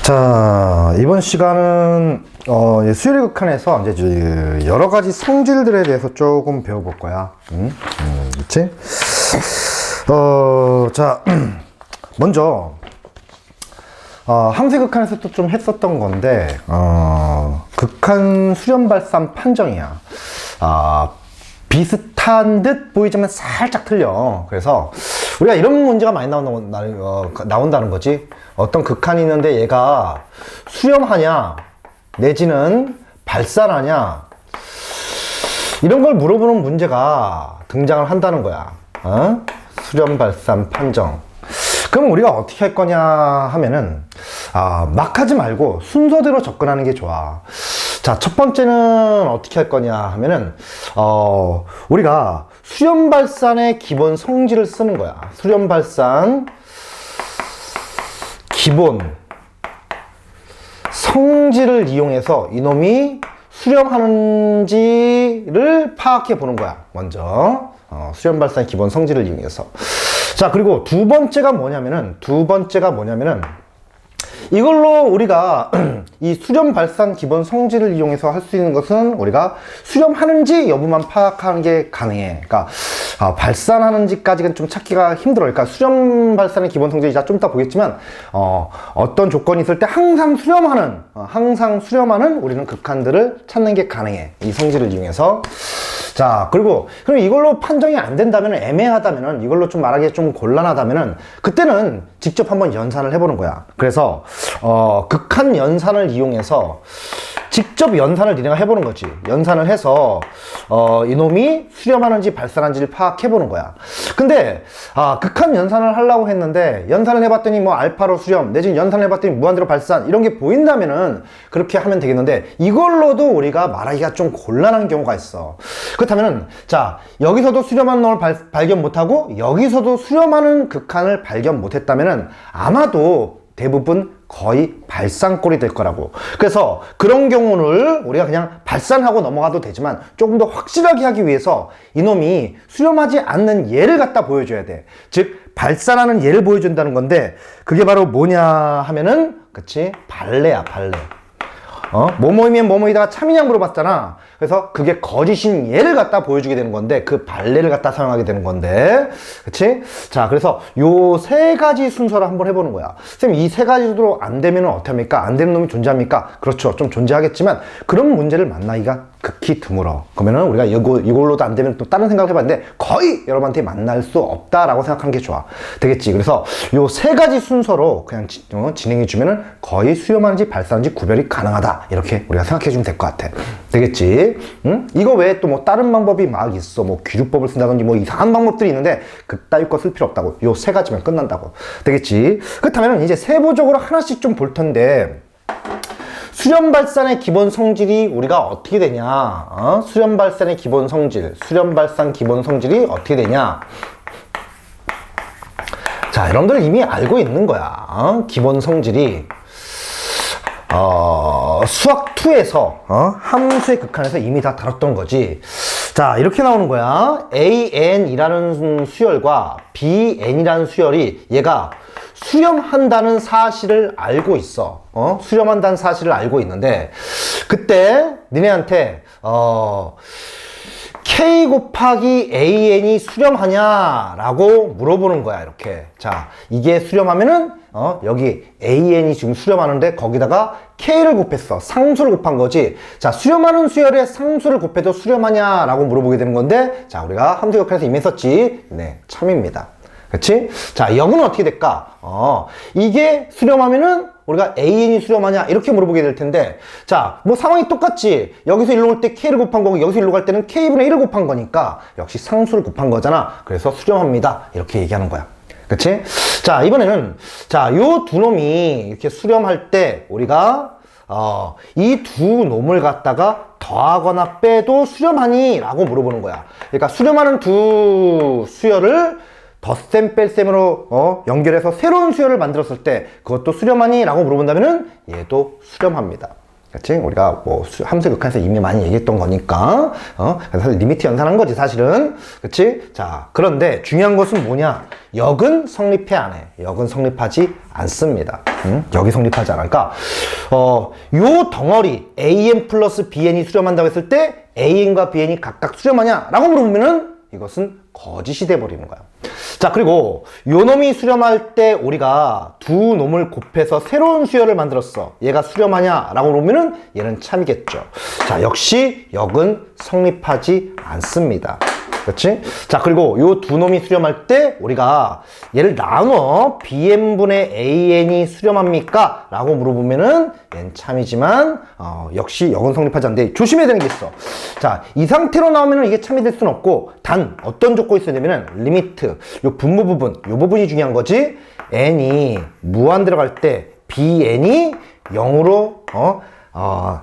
자, 이번 시간은 수열의 극한에서 이제 여러 가지 성질들에 대해서 조금 배워볼 거야. 그치? 자, 먼저 항세 극한에서 또 좀 했었던 건데 극한 수렴 발산 판정이야. 비슷한 듯 보이지만 살짝 틀려. 그래서 우리가 이런 문제가 많이 나온다는 거지. 어떤 극한이 있는데 얘가 수렴하냐 내지는 발산하냐 이런 걸 물어보는 문제가 등장을 한다는 거야. 수렴 발산 판정. 그럼 우리가 어떻게 할 거냐 하면은 막 하지 말고 순서대로 접근하는 게 좋아. 자, 첫 번째는 어떻게 할 거냐 하면은 우리가 수렴 발산의 기본 성질을 쓰는 거야. 수렴 발산 기본 성질을 이용해서 이놈이 수렴하는지를 파악해 보는 거야. 먼저 수렴 발산 기본 성질을 이용해서. 자, 그리고 두 번째가 뭐냐면은 이걸로 우리가 이 수렴 발산 기본 성질을 이용해서 할 수 있는 것은 우리가 수렴하는지 여부만 파악하는 게 가능해. 그러니까 발산하는지까지는 좀 찾기가 힘들어. 그러니까 수렴 발산의 기본 성질이 좀 이따 보겠지만 어떤 조건이 있을 때 항상 수렴하는 우리는 극한들을 찾는 게 가능해. 이 성질을 이용해서. 자, 그럼 이걸로 판정이 안 된다면, 애매하다면, 이걸로 좀 말하기 좀 곤란하다면, 그때는 직접 한번 연산을 해보는 거야. 그래서, 극한 연산을 이용해서 직접 연산을 니네가 해보는 거지. 연산을 해서, 이놈이 수렴하는지 발산하는지를 파악해보는 거야. 근데, 극한 연산을 하려고 했는데, 연산을 해봤더니 뭐 알파로 수렴, 내지는 연산을 해봤더니 무한대로 발산, 이런 게 보인다면은 그렇게 하면 되겠는데, 이걸로도 우리가 말하기가 좀 곤란한 경우가 있어. 그렇다면은, 자, 여기서도 수렴하는 놈을 발견 못하고, 여기서도 수렴하는 극한을 발견 못했다면은, 아마도 대부분 거의 발산꼴이 될 거라고. 그래서 그런 경우를 우리가 그냥 발산하고 넘어가도 되지만 조금 더 확실하게 하기 위해서 이놈이 수렴하지 않는 예를 갖다 보여줘야 돼. 즉 발산하는 예를 보여준다는 건데 그게 바로 뭐냐 하면은 그치? 발레야, 발레. 뭐뭐이면 뭐뭐이다가 참이냐 물어봤잖아. 그래서 그게 거짓인 예를 갖다 보여주게 되는 건데 그 발레를 갖다 사용하게 되는 건데 그치? 자, 그래서 요 세 가지 순서를 한번 해보는 거야. 선생님, 이 세 가지도 안 되면 어떻게 합니까? 안 되는 놈이 존재합니까? 그렇죠, 좀 존재하겠지만 그런 문제를 만나기가 극히 드물어. 그러면은 우리가 이걸로도 안 되면 또 다른 생각을 해봤는데 거의 여러분한테 만날 수 없다라고 생각하는 게 좋아. 되겠지? 그래서 요 세 가지 순서로 그냥 진행해주면은 거의 수렴하는지 발산하는지 구별이 가능하다. 이렇게 우리가 생각해주면 될 것 같아. 되겠지? 응? 이거 외에 또 뭐 다른 방법이 막 있어. 뭐 기류법을 쓴다든지 뭐 이상한 방법들이 있는데 그따위 거 쓸 필요 없다고. 요 세 가지면 끝난다고. 되겠지? 그렇다면 이제 세부적으로 하나씩 좀 볼 텐데 수렴 발산의 기본 성질이 우리가 어떻게 되냐? 수렴 발산의 기본 성질, 수렴 발산 기본 성질이 어떻게 되냐? 자, 여러분들 이미 알고 있는 거야. 기본 성질이 수학 2에서 함수의 극한에서 이미 다 다뤘던 거지. 자, 이렇게 나오는 거야. AN이라는 수열과 BN이라는 수열이 얘가 수렴한다는 사실을 알고 있어. 수렴한다는 사실을 알고 있는데 그때 니네한테 K 곱하기 AN이 수렴하냐 라고 물어보는 거야. 이렇게. 자, 이게 수렴하면은 여기 AN이 지금 수렴하는데 거기다가 K를 곱했어. 상수를 곱한 거지. 자, 수렴하는 수열에 상수를 곱해도 수렴하냐 라고 물어보게 되는 건데 자, 우리가 함수 극한에서 이미 했었지. 네, 참입니다. 그치? 자, 여기는 어떻게 될까? 이게 수렴하면은 우리가 AN이 수렴하냐? 이렇게 물어보게 될 텐데 자, 뭐 상황이 똑같지. 여기서 일로 올 때 K를 곱한 거고 여기서 일로 갈 때는 K분의 1을 곱한 거니까 역시 상수를 곱한 거잖아. 그래서 수렴합니다. 이렇게 얘기하는 거야. 그치? 자, 이번에는 자, 요 두 놈이 이렇게 수렴할 때 우리가 이 두 놈을 갖다가 더하거나 빼도 수렴하니? 라고 물어보는 거야. 그러니까 수렴하는 두 수열을 덧셈 뺄셈으로 연결해서 새로운 수열을 만들었을 때 그것도 수렴하니? 라고 물어본다면은 얘도 수렴합니다. 그치? 우리가 뭐 함수 극한에서 이미 많이 얘기했던 거니까 그래서 리미트 연산한 거지 사실은. 그치? 자, 그런데 중요한 것은 뭐냐? 역은 성립해 안 해? 역은 성립하지 않습니다. 역이 성립하지 않아. 그러니까 요 덩어리 an 플러스 bn이 수렴한다고 했을 때 an과 bn이 각각 수렴하냐? 라고 물어보면은 이것은 거짓이 돼버리는 거야. 자, 그리고 요 놈이 수렴할 때 우리가 두 놈을 곱해서 새로운 수열을 만들었어. 얘가 수렴하냐? 라고 물으면은 얘는 참이겠죠. 자, 역시 역은 성립하지 않습니다. 그렇지? 자, 그리고 요 두 놈이 수렴할 때 우리가 얘를 나눠 bn분의 an이 수렴합니까? 라고 물어보면은 얘는 참이지만 역시 역은 성립하지 않는데 조심해야 되는 게 있어. 자, 이 상태로 나오면은 이게 참이 될 수는 없고 단 어떤 조건이 있어야 되면은 리미트 요 분모 부분 요 부분이 중요한 거지. n이 무한 들어갈 때 bn이 0으로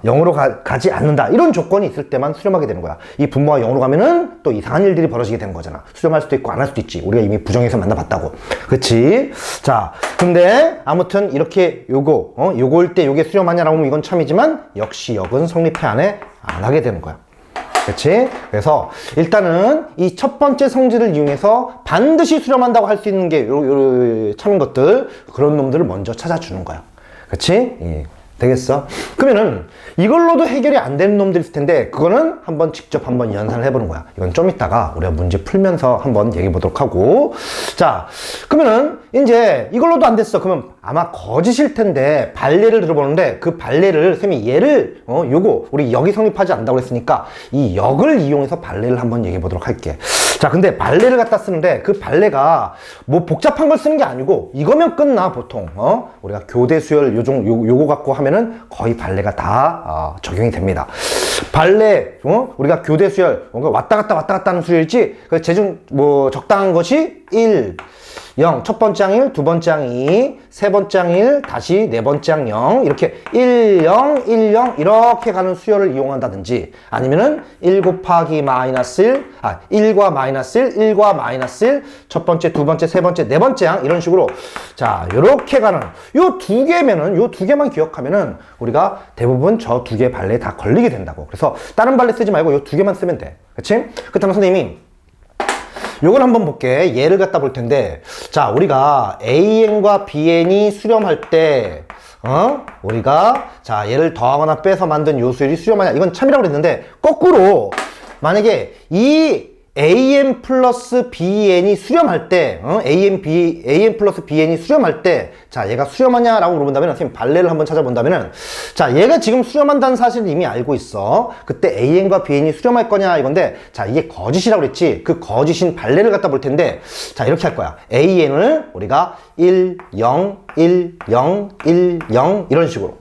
0으로 가지 않는다. 이런 조건이 있을 때만 수렴하게 되는 거야. 이 분모가 0으로 가면은 또 이상한 일들이 벌어지게 되는 거잖아. 수렴할 수도 있고 안 할 수도 있지. 우리가 이미 부정에서 만나봤다고. 그치? 자, 근데 아무튼 이렇게 요거일 때 요게 수렴하냐라고 하면 이건 참이지만 역시 역은 성립해 안 해? 안 하게 되는 거야. 그치? 그래서 일단은 이 첫 번째 성질을 이용해서 반드시 수렴한다고 할 수 있는 게 요 참인 것들, 그런 놈들을 먼저 찾아주는 거야. 그치? 예. 되겠어? 그러면은 이걸로도 해결이 안 되는 놈들이 있을 텐데 그거는 한번 직접 한번 연산을 해보는 거야. 이건 좀 이따가 우리가 문제 풀면서 한번 얘기해 보도록 하고. 자, 그러면은 이제 이걸로도 안 됐어. 그러면 아마 거짓일 텐데 발례를 들어보는데 그 발례를 쌤이 얘를 요거 우리 역이 성립하지 않는다고 했으니까 이 역을 이용해서 발례를 한번 얘기해 보도록 할게. 자, 근데 발례를 갖다 쓰는데 그 발례가 뭐 복잡한 걸 쓰는 게 아니고 이거면 끝나 보통. 우리가 교대 수열 요거 갖고 하면은 거의 발례가 다 적용이 됩니다. 발례 우리가 교대 수열 왔다 갔다 하는 수열이지. 그 재중 뭐 적당한 것이 1 0, 첫 번째 항 1, 두 번째 항 2, 세 번째 항 1, 다시 네 번째 항 0 이렇게 1, 0, 1, 0 이렇게 가는 수열을 이용한다든지 아니면은 1 곱하기 마이너스 1, 1과 마이너스 1, 1과 마이너스 1, 첫 번째, 두 번째, 세 번째, 네 번째 항 이런 식으로 자, 요렇게 가는 요 두 개면은 요 두 개만 기억하면은 우리가 대부분 저 두 개 발레에 다 걸리게 된다고. 그래서 다른 발레 쓰지 말고 요 두 개만 쓰면 돼. 그치? 그렇다면 선생님이 요걸 한번 볼게. 예를 갖다 볼 텐데 자, 우리가 an과 bn이 수렴할 때 우리가 자, 얘를 더하거나 빼서 만든 요 수열이 수렴하냐 이건 참이라고 그랬는데 거꾸로 만약에 이 an 플러스 bn이 수렴할 때 an 플러스 bn이 수렴할 때 자, 얘가 수렴하냐 라고 물어본다면 선생님 발례를 한번 찾아본다면은 자, 얘가 지금 수렴한다는 사실을 이미 알고 있어. 그때 an과 bn이 수렴할 거냐 이건데 자, 이게 거짓이라고 그랬지. 그 거짓인 발례를 갖다 볼 텐데 자, 이렇게 할 거야. an을 우리가 1, 0, 1, 0, 1, 0 이런 식으로.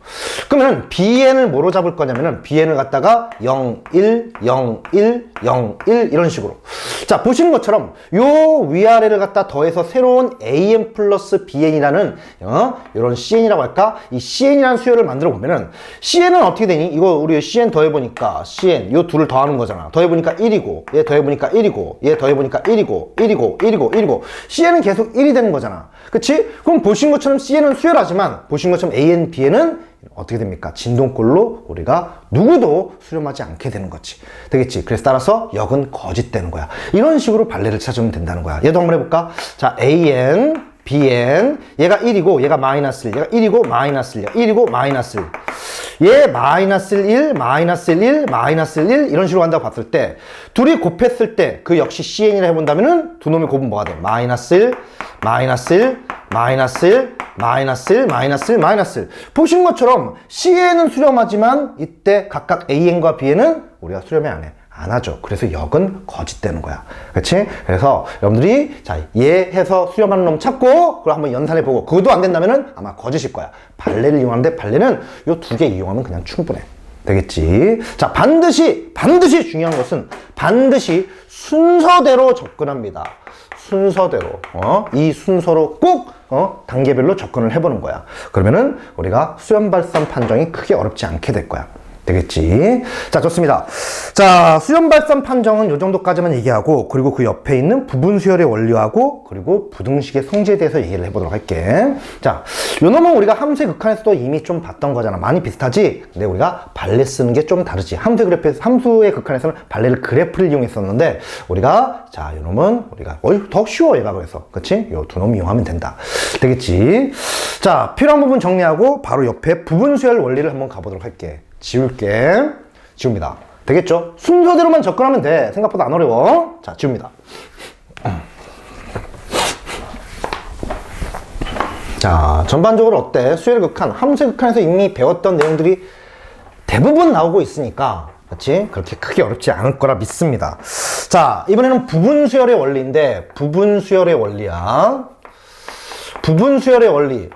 그러면은 bn을 뭐로 잡을 거냐면은 bn을 갖다가 0, 1, 0, 1, 0, 1 이런 식으로. 자, 보시는 것처럼 요 위아래를 갖다 더해서 새로운 an 플러스 bn이라는 이런 cn이라고 할까? 이 cn이라는 수열을 만들어 보면은 cn은 어떻게 되니? 이거 우리 cn 더해보니까 cn 요 둘을 더하는 거잖아. 더해보니까 1이고 얘 더해보니까 1이고 얘 더해보니까 1이고 1이고 1이고 1이고 cn은 계속 1이 되는 거잖아. 그치? 그럼 보신 것처럼 cn은 수열하지만 보신 것처럼 an, bn은 어떻게 됩니까? 진동꼴로 우리가 누구도 수렴하지 않게 되는 거지. 되겠지? 그래서 따라서 역은 거짓되는 거야. 이런 식으로 발례를 찾으면 된다는 거야. 얘도 한번 해볼까? 자, an, bn 얘가 1이고 얘가 마이너스 1, 얘가 1이고 마이너스 1, 1이고 마이너스 1. 얘 마이너스 1, 마이너스 1, 마이너스 1 이런 식으로 간다고 봤을 때 둘이 곱했을 때 그 역시 cn이라 해본다면은 두 놈이 곱은 뭐가 돼? 마이너스 1, 마이너스 1, 마이너스 1, 마이너스 1, 마이너스 1, 마이너스 1. 보신 것처럼 cn은 수렴하지만 이때 각각 an과 bn은 우리가 수렴이 안 해. 안 하죠. 그래서 역은 거짓되는 거야. 그렇지? 그래서 여러분들이 자, 얘 해서 수렴하는 놈 찾고 그걸 한번 연산해 보고 그것도 안 된다면은 아마 거짓일 거야. 발레를 이용하는데 발레는 요 두 개 이용하면 그냥 충분해. 되겠지? 자, 반드시 중요한 것은 반드시 순서대로 접근합니다. 순서대로 이 순서로 꼭 단계별로 접근을 해보는 거야. 그러면은 우리가 수렴 발산 판정이 크게 어렵지 않게 될 거야. 되겠지. 자, 좋습니다. 자, 수렴 발산 판정은 요 정도까지만 얘기하고, 그리고 그 옆에 있는 부분 수열의 원리하고, 그리고 부등식의 성질에 대해서 얘기를 해보도록 할게. 자, 요 놈은 우리가 함수의 극한에서도 이미 좀 봤던 거잖아. 많이 비슷하지? 근데 우리가 발레 쓰는 게 좀 다르지. 함수의 극한에서는 발레를 그래프를 이용했었는데, 우리가, 자, 요 놈은 우리가, 더 쉬워, 얘가 그래서. 그치? 요 두 놈 이용하면 된다. 되겠지? 자, 필요한 부분 정리하고, 바로 옆에 부분 수열 원리를 한번 가보도록 할게. 지울게. 지웁니다. 되겠죠? 순서대로만 접근하면 돼. 생각보다 안 어려워. 자, 지웁니다. 자, 전반적으로 어때? 수열 극한, 함수의 극한에서 이미 배웠던 내용들이 대부분 나오고 있으니까, 그렇지? 그렇게 크게 어렵지 않을 거라 믿습니다. 자, 이번에는 부분 수열의 원리인데, 부분 수열의 원리야. 부분 수열의 원리.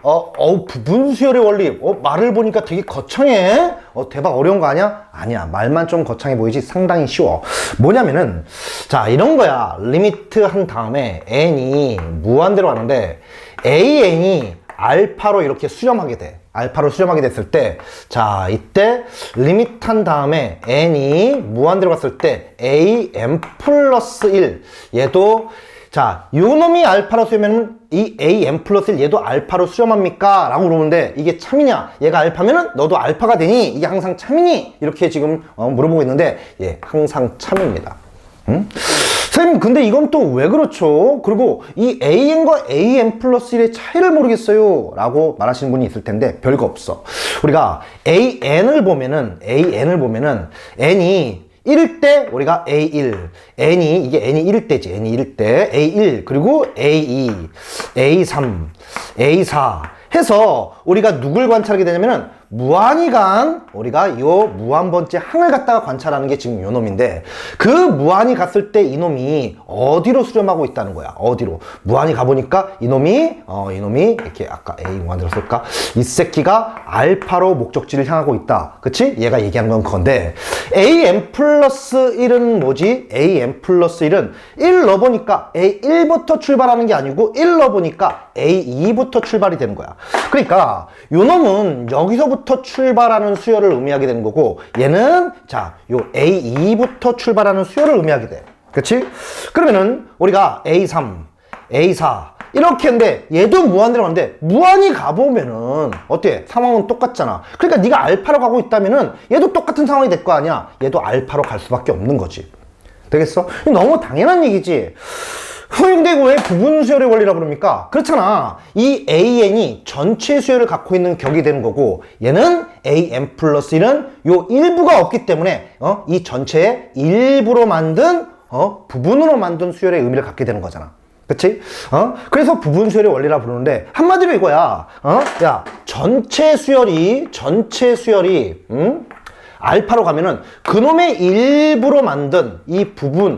부분 수열의 원리. 말을 보니까 되게 거창해. 대박 어려운 거 아니야? 아니야. 말만 좀 거창해 보이지 상당히 쉬워. 뭐냐면은, 자, 이런 거야. 리미트 한 다음에 n이 무한대로 가는데, an이 알파로 이렇게 수렴하게 돼. 알파로 수렴하게 됐을 때, 자, 이때 리미트 한 다음에 n이 무한대로 갔을 때, am 플러스 1. 얘도 자, 요 놈이 알파로 수렴하면 이 am 플러스 1 얘도 알파로 수렴합니까? 라고 물어보는데 이게 참이냐? 얘가 알파면은 너도 알파가 되니? 이게 항상 참이니? 이렇게 지금 물어보고 있는데 예, 항상 참입니다. 선생님 근데 이건 또 왜 그렇죠? 그리고 이 am과 am 플러스 1의 차이를 모르겠어요 라고 말하시는 분이 있을 텐데 별거 없어. 우리가 an을 보면은 n이 1일 때 우리가 A1, 이게 n이 1일 때지. n이 1일 때 A1, 그리고 A2, A3, A4 해서 우리가 누굴 관찰하게 되냐면은 무한히 우리가 요 무한 번째 항을 갖다가 관찰하는 게 지금 요 놈인데 그 무한히 갔을 때 이놈이 어디로 수렴하고 있다는 거야. 어디로. 무한히 가보니까 이놈이 이렇게 아까 A 무한대로 쓸까? 이 새끼가 알파로 목적지를 향하고 있다. 그치? 얘가 얘기하는 건 그건데 am 플러스 1은 뭐지? am 플러스 1은 1 넣어보니까 A1부터 출발하는 게 아니고 1 넣어보니까 A2부터 출발이 되는 거야. 그러니까 요 놈은 여기서부터 출발하는 수열을 의미하게 되는 거고 얘는 자, 요 A2부터 출발하는 수열을 의미하게 돼. 그치? 그러면은 우리가 A3, A4 이렇게 했는데 얘도 무한대로 가는데 무한히 가보면은 어때? 상황은 똑같잖아. 그러니까 네가 알파로 가고 있다면은 얘도 똑같은 상황이 될 거 아니야. 얘도 알파로 갈 수밖에 없는 거지. 되겠어? 너무 당연한 얘기지. 근데 이거 왜 부분 수열의 원리라고 그럽니까? 그렇잖아. 이 an이 전체 수열을 갖고 있는 격이 되는 거고 얘는 am 플러스 1은 요 일부가 없기 때문에 이 전체의 일부로 만든 부분으로 만든 수열의 의미를 갖게 되는 거잖아. 그치? 그래서 부분 수열의 원리라 부르는데 한마디로 이거야. 야, 전체 수열이 알파로 가면은 그놈의 일부로 만든 이 부분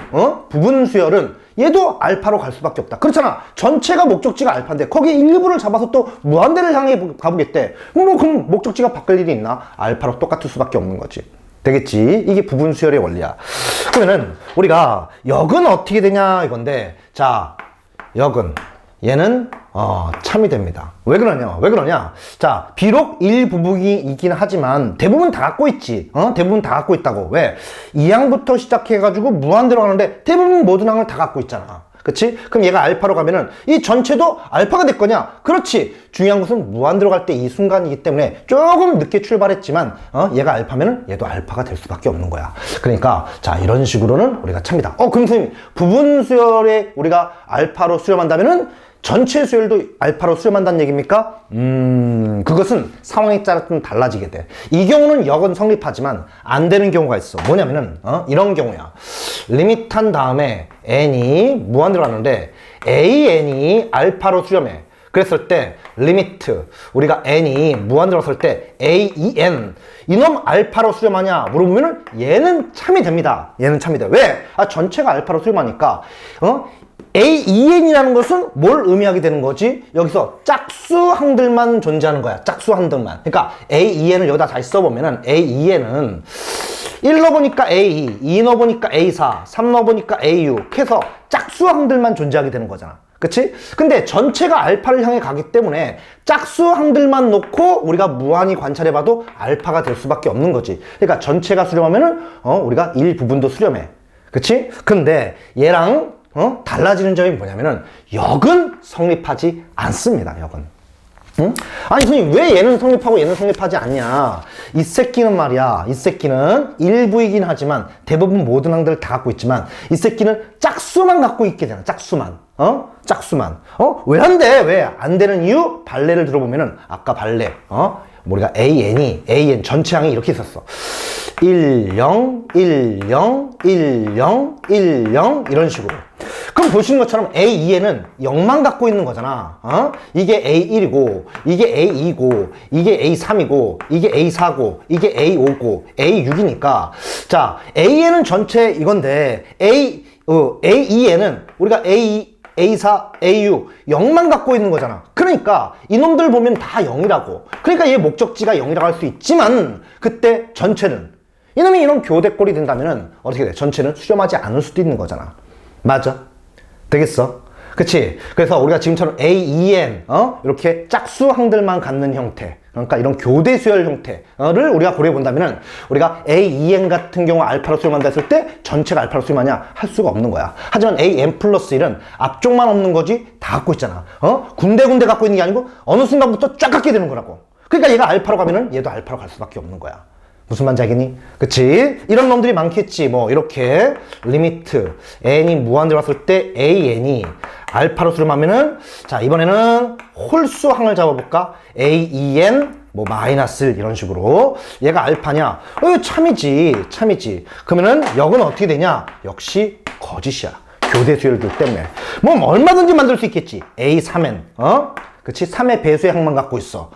수열은 얘도 알파로 갈 수밖에 없다. 그렇잖아. 전체가 목적지가 알파인데 거기 일부를 잡아서 또 무한대를 향해 가보겠대. 그럼 목적지가 바뀔 일이 있나? 알파로 똑같을 수밖에 없는 거지. 되겠지? 이게 부분 수열의 원리야. 그러면은 우리가 역은 어떻게 되냐 이건데 자, 역은 얘는 참이 됩니다. 왜 그러냐? 자, 비록 일부분이긴 하지만 대부분 다 갖고 있지. 대부분 다 갖고 있다고. 왜? 2항부터 시작해가지고 무한대로 가는데 대부분 모든 항을 다 갖고 있잖아. 그치? 그럼 얘가 알파로 가면은 이 전체도 알파가 될 거냐? 그렇지. 중요한 것은 무한대로 갈 때 이 순간이기 때문에 조금 늦게 출발했지만 얘가 알파면은 얘도 알파가 될 수밖에 없는 거야. 그러니까 자, 이런 식으로는 우리가 참이다. 그럼 선생님 부분 수열에 우리가 알파로 수렴한다면은 전체 수열도 알파로 수렴한다는 얘기입니까? 그것은 상황에 따라 좀 달라지게 돼. 이 경우는 역은 성립하지만 안 되는 경우가 있어. 뭐냐면은 이런 경우야. 리미트 한 다음에 n이 무한대로 가는데 an이 알파로 수렴해. 그랬을 때 리미트 우리가 n이 무한대로 갔을 때 aen 이놈 알파로 수렴하냐 물어보면은 얘는 참이 됩니다. 얘는 참이 돼. 왜? 전체가 알파로 수렴하니까 aen이라는 것은 뭘 의미하게 되는 거지? 여기서 짝수항들만 존재하는 거야. 짝수항들만. 그러니까 aen을 여기다 다시 써보면은 aen은 1 넣어보니까 a2, 2 넣어보니까 a4, 3 넣어보니까 a6 해서 짝수항들만 존재하게 되는 거잖아. 그치? 근데 전체가 알파를 향해 가기 때문에 짝수항들만 놓고 우리가 무한히 관찰해봐도 알파가 될 수밖에 없는 거지. 그러니까 전체가 수렴하면은 우리가 일부분도 수렴해. 그치? 근데 얘랑 달라지는 점이 뭐냐면은 역은 성립하지 않습니다. 역은. 응? 아니 선생님 왜 얘는 성립하고 얘는 성립하지 않냐. 이 새끼는 말이야, 이 새끼는 일부이긴 하지만 대부분 모든 항들을 다 갖고 있지만 이 새끼는 짝수만 갖고 있게 되나. 짝수만. 짝수만. 왜 안 돼? 왜 안 되는 이유? 발레를 들어보면은 아까 발레 우리가 AN 전체 항이 이렇게 있었어. 1, 0, 1, 0, 1, 0, 1, 0 이런 식으로. 그럼 보시는 것처럼 A2에는 0만 갖고 있는 거잖아. 이게 A1이고 이게 A2고 이게 A3이고 이게 A4고 이게 A5고 A6이니까 자 AN은 전체 이건데 A2에는 우리가 A4, A6, 0만 갖고 있는 거잖아. 그러니까 이놈들 보면 다 0이라고. 그러니까 얘 목적지가 0이라고 할 수 있지만 그때 전체는 이놈이 이런 교대꼴이 된다면은 어떻게 돼? 전체는 수렴하지 않을 수도 있는 거잖아. 맞아? 되겠어? 그치? 그래서 우리가 지금처럼 AEN 이렇게 짝수항들만 갖는 형태, 그러니까 이런 교대 수열 형태를 우리가 고려해 본다면은 우리가 AEN 같은 경우 알파로 수렴한다 했을 때 전체가 알파로 수렴하냐 할 수가 없는 거야. 하지만 AN 플러스 1은 앞쪽만 없는 거지 다 갖고 있잖아. 군데군데 갖고 있는 게 아니고 어느 순간부터 쫙 갖게 되는 거라고. 그러니까 얘가 알파로 가면은 얘도 알파로 갈 수밖에 없는 거야. 무슨 말인지 알겠니? 그치? 이런 놈들이 많겠지. 뭐 이렇게 리미트 n이 무한대로 왔을 때 an이 알파로 수렴하면은 자 이번에는 홀수항을 잡아볼까? aen 뭐 마이너스 1 이런 식으로 얘가 알파냐? 참이지. 그러면은 역은 어떻게 되냐? 역시 거짓이야. 교대 수열들 때문에. 뭐 얼마든지 만들 수 있겠지. a3n 그치? 3의 배수의 항만 갖고 있어.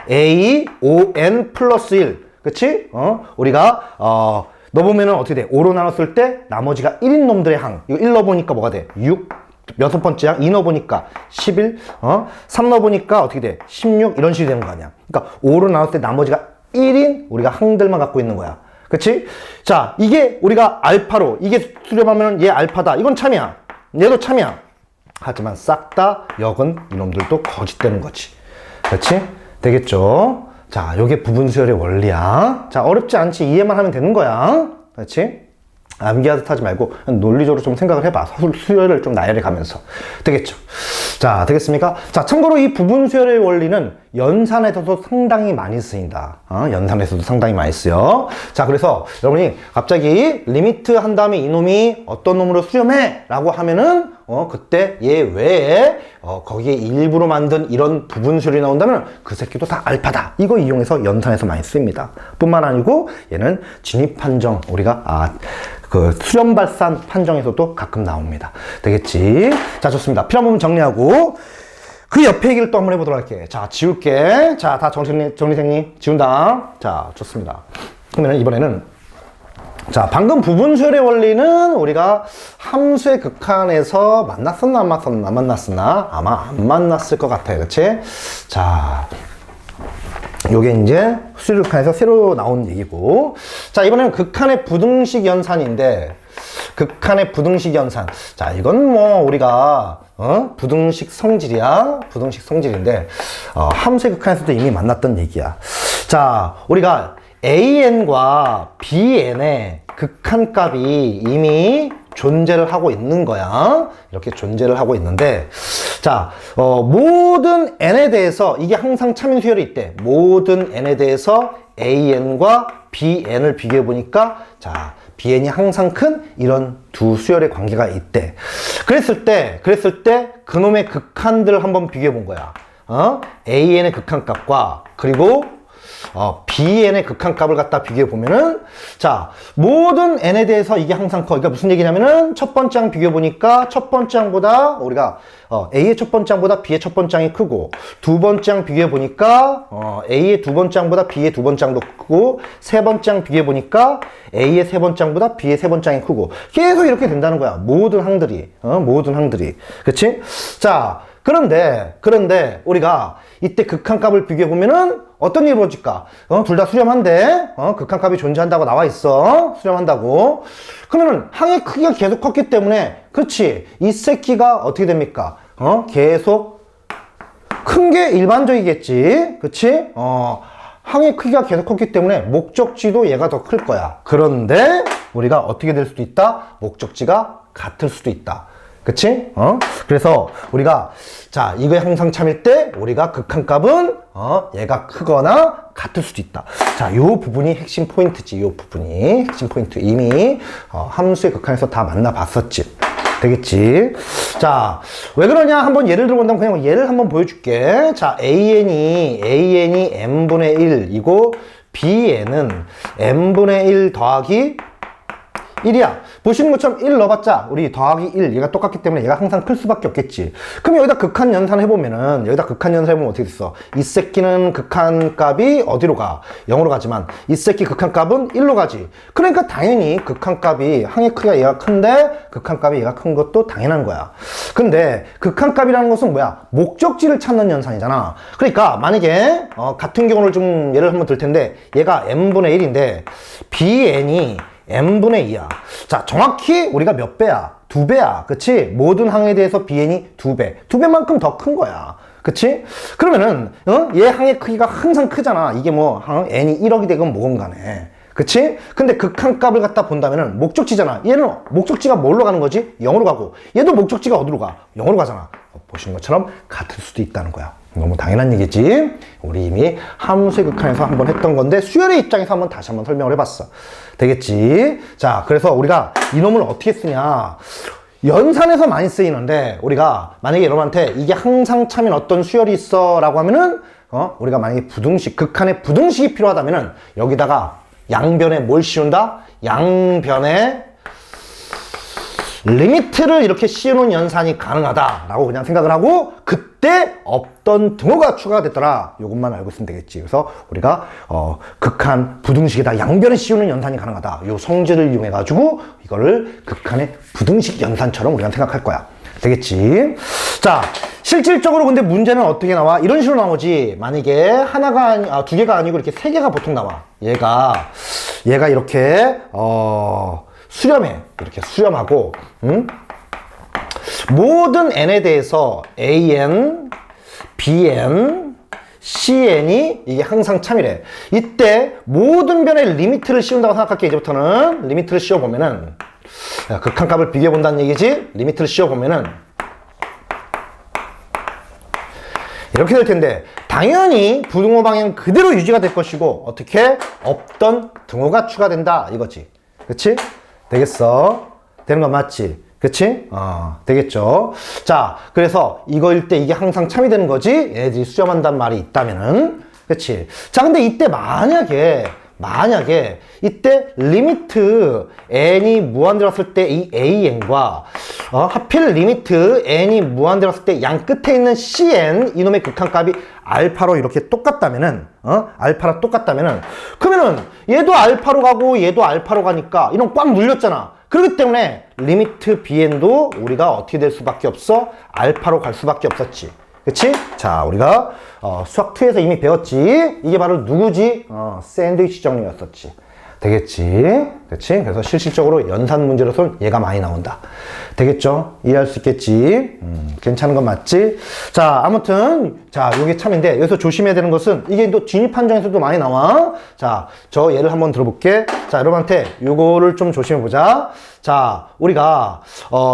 a5n 플러스 1 그치? 우리가, 너 보면은 어떻게 돼? 5로 나눴을 때 나머지가 1인 놈들의 항. 이거 1 넣어보니까 뭐가 돼? 6. 여섯 번째 항. 2 넣어보니까 11. 3 넣어보니까 어떻게 돼? 16. 이런 식이 되는 거 아니야. 그러니까 5로 나눴을 때 나머지가 1인 우리가 항들만 갖고 있는 거야. 그치? 자, 이게 우리가 알파로, 이게 수렴하면 얘 알파다. 이건 참이야. 얘도 참이야. 하지만 싹 다 역은 이놈들도 거짓되는 거지. 그치? 되겠죠? 자, 요게 부분수열의 원리야. 자, 어렵지 않지. 이해만 하면 되는 거야. 그렇지? 암기하듯 하지 말고 논리적으로 좀 생각을 해봐. 수열을 좀 나열해 가면서. 되겠죠? 자, 되겠습니까? 자, 참고로 이 부분수열의 원리는 연산에서도 상당히 많이 쓰인다. 연산에서도 상당히 많이 쓰여. 자, 그래서 여러분이 갑자기 리미트 한 다음에 이놈이 어떤 놈으로 수렴해! 라고 하면은 그때 얘 외에 거기에 일부러 만든 이런 부분수열이 나온다면 그 새끼도 다 알파다. 이거 이용해서 연산에서 많이 씁니다. 뿐만 아니고 얘는 진입 판정 우리가 그 수렴 발산 판정에서도 가끔 나옵니다. 되겠지? 자, 좋습니다. 필요한 부분 정리하고 그 옆에 얘기를 또 한번 해보도록 할게. 자, 지울게. 자, 다 정리생님 지운다. 자, 좋습니다. 그러면 이번에는 자, 방금 부분수열의 원리는 우리가 함수의 극한에서 만났었나 안 만났었나? 아마 안 만났을 것 같아요. 그치? 자, 요게 이제 수열 극한에서 새로 나온 얘기고. 자, 이번에는 극한의 부등식 연산인데, 극한의 부등식 연산. 자, 이건 뭐 우리가 부등식 성질이야. 부등식 성질인데 함수의 극한에서도 이미 만났던 얘기야. 자, 우리가 AN과 BN의 극한값이 이미 존재를 하고 있는 거야. 이렇게 존재를 하고 있는데, 자, 모든 n에 대해서 이게 항상 참인 수열이 있대. 모든 n에 대해서 AN과 BN을 비교해 보니까, 자, BN이 항상 큰 이런 두 수열의 관계가 있대. 그랬을 때 그놈의 극한들을 한번 비교해 본 거야. AN의 극한값과 그리고 BN의 극한값을 갖다 비교해 보면은, 자, 모든 n에 대해서 이게 항상 커. 그러니까 무슨 얘기냐면은 첫 번째 항 비교해 보니까 첫 번째 항보다 우리가 A의 첫 번째 항보다 B의 첫 번째 항이 크고, 두 번째 항 비교해 보니까 A의 두 번째 항보다 B의 두 번째 항도 크고, 세 번째 항 비교해 보니까 A의 세 번째 항보다 B의 세 번째 항이 크고, 계속 이렇게 된다는 거야. 모든 항들이. 모든 항들이. 그치? 자, 그런데 우리가 이때 극한값을 비교해 보면은 어떤 일이 벌어질까? 둘 다 수렴한데, 극한값이 존재한다고 나와 있어. 수렴한다고. 그러면은 항의 크기가 계속 컸기 때문에, 그렇지. 이 새끼가 어떻게 됩니까? 계속 큰 게 일반적이겠지. 그치? 항의 크기가 계속 컸기 때문에 목적지도 얘가 더 클 거야. 그런데 우리가 어떻게 될 수도 있다? 목적지가 같을 수도 있다. 그치? 그래서 우리가 자 이거에 항상 참일 때 우리가 극한값은 얘가 크거나 같을 수도 있다. 자, 요 부분이 핵심 포인트지. 요 부분이 핵심 포인트. 이미 함수의 극한에서 다 만나봤었지. 되겠지? 자, 왜 그러냐? 한번 예를 들어본다면 그냥 예를 한번 보여줄게. 자, AN이 n분의 1이고 BN은 n분의 1 더하기 1이야. 보시는 것처럼 1 넣어봤자 우리 더하기 1 얘가 똑같기 때문에 얘가 항상 클 수밖에 없겠지. 그럼 여기다 극한 연산 해보면은 어떻게 됐어? 이 새끼는 극한값이 어디로 가? 0으로 가지만 이 새끼 극한값은 1로 가지. 그러니까 당연히 극한값이 항의 크기가 얘가 큰데 극한값이 얘가 큰 것도 당연한 거야. 근데 극한값이라는 것은 뭐야? 목적지를 찾는 연산이잖아. 그러니까 만약에 같은 경우를 좀 예를 한번 들 텐데 얘가 n분의 1인데 bn이 n분의 2야. 자, 정확히 우리가 몇 배야? 2배야. 그치? 모든 항에 대해서 bn이 2배. 2배만큼 더 큰 거야. 그치? 그러면은, 얘 항의 크기가 항상 크잖아. 이게 뭐, n이 1억이 되건 뭐건 간에. 그치? 근데 극한값을 갖다 본다면은 목적지잖아. 얘는 목적지가 뭘로 가는 거지? 0으로 가고. 얘도 목적지가 어디로 가? 0으로 가잖아. 보신 것처럼 같을 수도 있다는 거야. 너무 당연한 얘기지. 우리 이미 함수의 극한에서 한번 했던 건데 수열의 입장에서 한번 다시 한번 설명을 해봤어. 되겠지? 자, 그래서 우리가 이놈을 어떻게 쓰냐? 연산에서 많이 쓰이는데 우리가 만약에 여러분한테 이게 항상 참인 어떤 수열이 있어 라고 하면은 우리가 만약에 부등식, 극한의 부등식이 필요하다면은 여기다가 양변에 뭘 씌운다? 양변에 리미트를 이렇게 씌우는 연산이 가능하다라고 그냥 생각을 하고 그때 없던 등호가 추가가 됐더라. 이것만 알고 있으면 되겠지. 그래서 우리가 극한 부등식에다 양변에 씌우는 연산이 가능하다. 요 성질을 이용해 가지고 이거를 극한의 부등식 연산처럼 우리가 생각할 거야. 되겠지? 자, 실질적으로 근데 문제는 어떻게 나와? 이런 식으로 나오지. 만약에 하나가 두 개가 아니고 이렇게 세 개가 보통 나와. 얘가 이렇게 수렴해. 이렇게 수렴하고, 모든 n에 대해서 an, bn, cn이 이게 항상 참이래. 이때 모든 변의 리미트를 씌운다고 생각할게. 이제부터는 리미트를 씌워보면은 극한값을 비교해 본다는 얘기지. 리미트를 씌워보면은 이렇게 될 텐데 당연히 부등호 방향 그대로 유지가 될 것이고 어떻게? 없던 등호가 추가된다 이거지. 그치? 되겠어? 되는 거 맞지? 그치? 되겠죠? 자, 그래서 이거일 때 이게 항상 참이 되는 거지? 얘네들이 수렴한단 말이 있다면은. 그치? 자, 근데 이때 만약에 이때 리미트 n이 무한대로왔을 때 이 an과 하필 리미트 n이 무한대로왔을 때 양 끝에 있는 cn 이놈의 극한값이 알파로 이렇게 똑같다면은 알파랑 똑같다면은 그러면은 얘도 알파로 가고 얘도 알파로 가니까 이놈 꽉 눌렸잖아. 그렇기 때문에 리미트 bn도 우리가 어떻게 될 수밖에 없어? 알파로 갈 수밖에 없었지. 그치? 자, 우리가 수학2에서 이미 배웠지. 이게 바로 누구지? 샌드위치 정리였었지. 되겠지? 그치? 그래서 실질적으로 연산 문제로서는 얘가 많이 나온다. 되겠죠? 이해할 수 있겠지? 괜찮은 건 맞지? 자, 아무튼 자, 요게 참인데 여기서 조심해야 되는 것은 이게 또 진입 판정에서도 많이 나와. 자, 저 예를 한번 들어볼게. 자, 여러분한테 요거를 좀 조심해 보자. 자, 우리가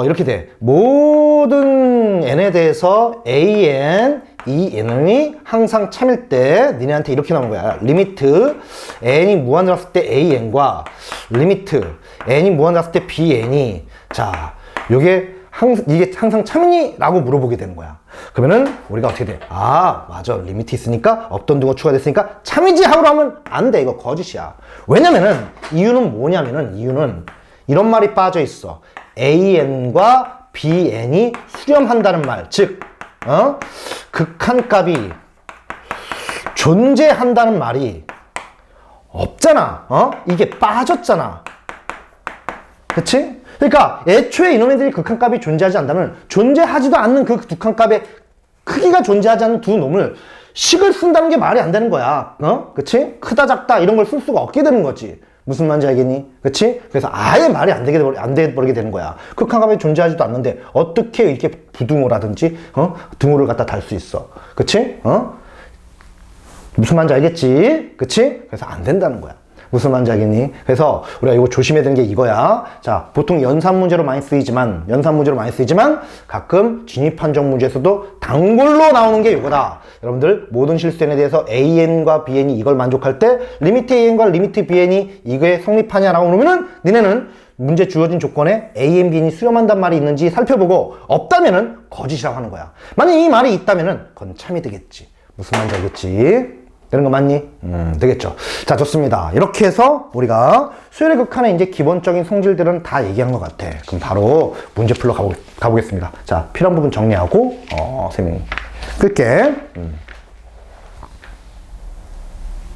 이렇게 돼. 모든 n에 대해서 an, 이 n이 항상 참일 때 니네한테 이렇게 나오는 거야. 리미트 n이 무한대로왔을 때 an과 리미트 n이 무한대로왔을 때 bn이 자, 이게 항상 참이니? 라고 물어보게 되는 거야. 그러면은 우리가 어떻게 돼? 아, 맞아. 리미트 있으니까 없던 등호 추가됐으니까 참이지 하고 하면 안 돼. 이거 거짓이야. 왜냐면은 이유는 뭐냐면은 이유는 이런 말이 빠져 있어. an과 bn이 수렴한다는 말. 즉 극한값이 존재한다는 말이 없잖아. 이게 빠졌잖아. 그치? 그러니까 애초에 이놈들이 극한값이 존재하지 않다면 존재하지도 않는 그 극한값의 크기가 존재하지 않는 두 놈을 식을 쓴다는 게 말이 안 되는 거야. 그치? 크다 작다 이런 걸 쓸 수가 없게 되는 거지. 무슨 말인지 알겠니? 그치? 그래서 아예 말이 안 돼버리게 되는 거야. 극한가 법이 존재하지도 않는데 어떻게 이렇게 부등호라든지 등호를 갖다 달 수 있어. 그치? 무슨 말인지 알겠지? 그치? 그래서 안 된다는 거야. 무슨 말인지 알겠니? 그래서 우리가 이거 조심해야 되는 게 이거야. 자, 보통 연산 문제로 많이 쓰이지만 가끔 진입 판정 문제에서도 단골로 나오는 게 이거다. 여러분들 모든 실수에 대해서 AN과 BN이 이걸 만족할 때 리미트 AN과 리미트 BN이 이게 성립하냐라고 그러면은 니네는 문제 주어진 조건에 AN, BN이 수렴한단 말이 있는지 살펴보고 없다면은 거짓이라고 하는 거야. 만약 이 말이 있다면은 그건 참이 되겠지. 무슨 말인지 알겠지? 되는 거 맞니? 되겠죠. 자, 좋습니다. 이렇게 해서 우리가 수열의 극한의 이제 기본적인 성질들은 다 얘기한 것 같아. 그럼 바로 문제 풀러 가보겠습니다. 자, 필요한 부분 정리하고, 설명 끌게.